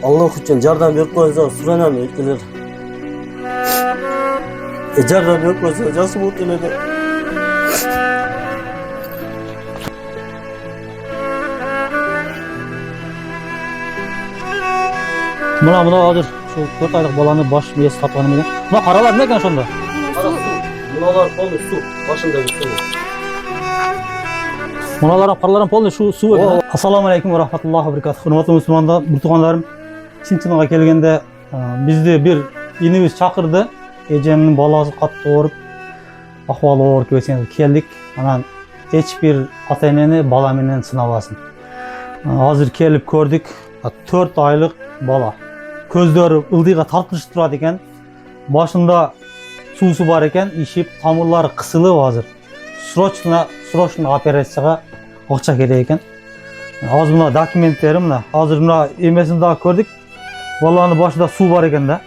Allah için yardım berip koysa suranam etkiler. Yardım berip koysa jası bolip eledi. Buna hazır şu 4 aylık balаны baş miyesi satqanı megen. Buna qaralar ne ekan şonda? Bunalar polny su, başındaki su. Munalarım qaralarım polny şu su ekan. Assalomu alaykum va rahmatullohi va barakatuh. Hurmatli musulmonlar, burtuqanlarim. Chin-chiniga kelgende bizni bir inimiz chaqirdi. Ejemning balasi qattiq og'rib, ahvoli og'ir kelgan keldik. Anan hech bir ota-enani bala menen sinabasin. Hozir kelib ko'rdik. 4 aylık bala. Көздері ылдиға тартылышып тұрады екен. Başında суысы бар екен, ішіп, тамырлары қысылып азыр. Срочно операцияға ақша керек екен. Азыр мына документтері мына. Азыр мына емесін дағы көрдік. Баланы башында су бар екен да.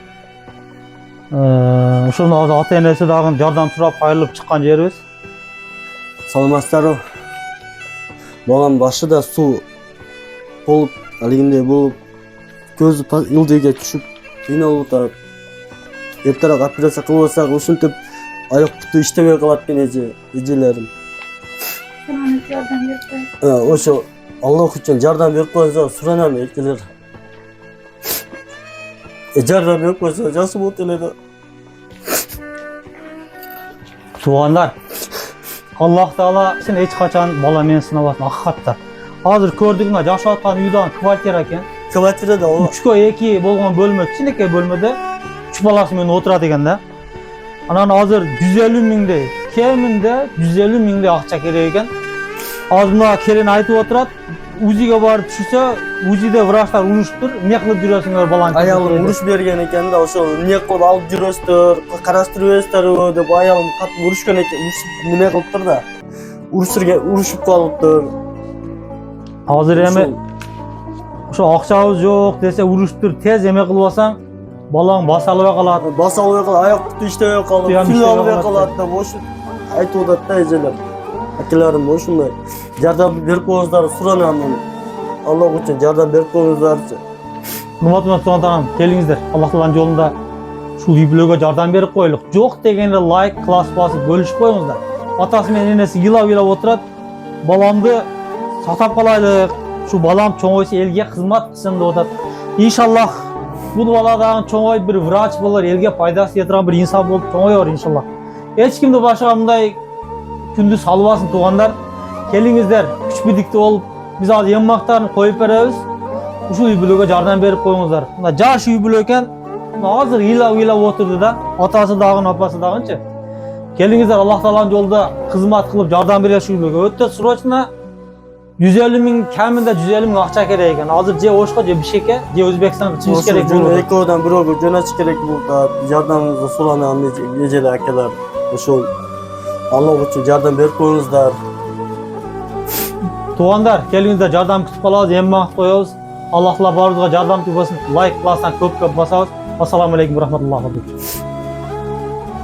Ошоны азыр ата-энеси дагы жардам сурап кайрылып чыккан жерибиз. Саламатсыздарбы? Балам башында су болуп, алигиндей болуп, көзü ылдыйга түшүп, кыйналып атат. Эртерээк операция кылып алсак, ушинтип аяк буту иштебей калат экен эжелерим. Жардам берип коюңуз. Ошо Аллах үчүн жардам берип коюңуздар, суранам эркелер. Жардам берип койсо жакшы болот эле. Туғандар, Аллах Таала сен эч качан бала менен сынабатын акыкатта. Азыр көрдүк мына жашап аткан үйдөн квартира экен. Квартирада 3-2 болгон бөлмө, кичинекей бөлмөдө 3 баласы менен отурат экен да. Анан азыр 150 миңдей, кеминде 150 миңдей акча керек экен. Азыр мына келин айтып отурат, УЗИге барып түшсө, УЗИде врачтар урушуптур, эмне кылып жүрөсүңөр баланы? Аялым уруш берген экен да, ошол эмне кылып алып жүрөсүздөр, караштырып жүрөсүздөр деп аялым катты урушкан экен, эмне кылыптыр да. Урушуп калыптыр. Азыр эми ошо акчабыз жок десе уруштур, тез эме кылып алсаң, балаң баса албай калат. Баса албай калат, аяк буту иштебей калат, суу албай калат деп ошо айтып атат да эжелер. Акелерим ошондой жардам берип коюңуздар, суранам. Аллах үчүн жардам берип коюңуздарчы. Урматтуу туғандарым, келиңиздер. Аллах Тааланын жолунда ушул үй бүлөгө жардам берип коелук. Жок дегенде лайк, класс басып бөлүшүп коюңуздар. Атасы менен энеси ыйлап отурат. Баламды сатап калайлык. Şu balam çoğuysa elge hizmet kılsın da odat. İnşallah bu bala dağın çoğuy bir vraç bulur, elge faydası yetiren bir insan bulup çoğuyor inşallah. Hiç kimde başka bunday kündüz halvasın tuğanlar. Kelingizler, küç birlikte olup biz az yemaklarını koyup veririz. Şu üybülüge yardım verip koyunuzlar. Jaş üybülüken hazır ila oturdu da atası dağın apası dağınca. Kelingizler Allah Taala'nın yolda hizmet kılıp yardım verir şu üybülüge. Ötte sroçna 150 ming kamida 150 ming akça gerek ekan. Hozir je O'shqa je Bishkekka, je O'zbekistonga chiqish kerak bo'ldi. Ekkodan birovga jo'natish kerak bo'ldi. Yordamimizni so'raman ejelar akalar. O'sha Alloh uchun yordam berib qo'yingizlar. Tuğanlar, kelingizlar yordam kutib qolamiz, emma qo'yamiz. Alloh taolo barizga yordam bersin. Like, lasdan ko'p bosamiz. Assalomu alaykum va rahmatullohi va barakatuh.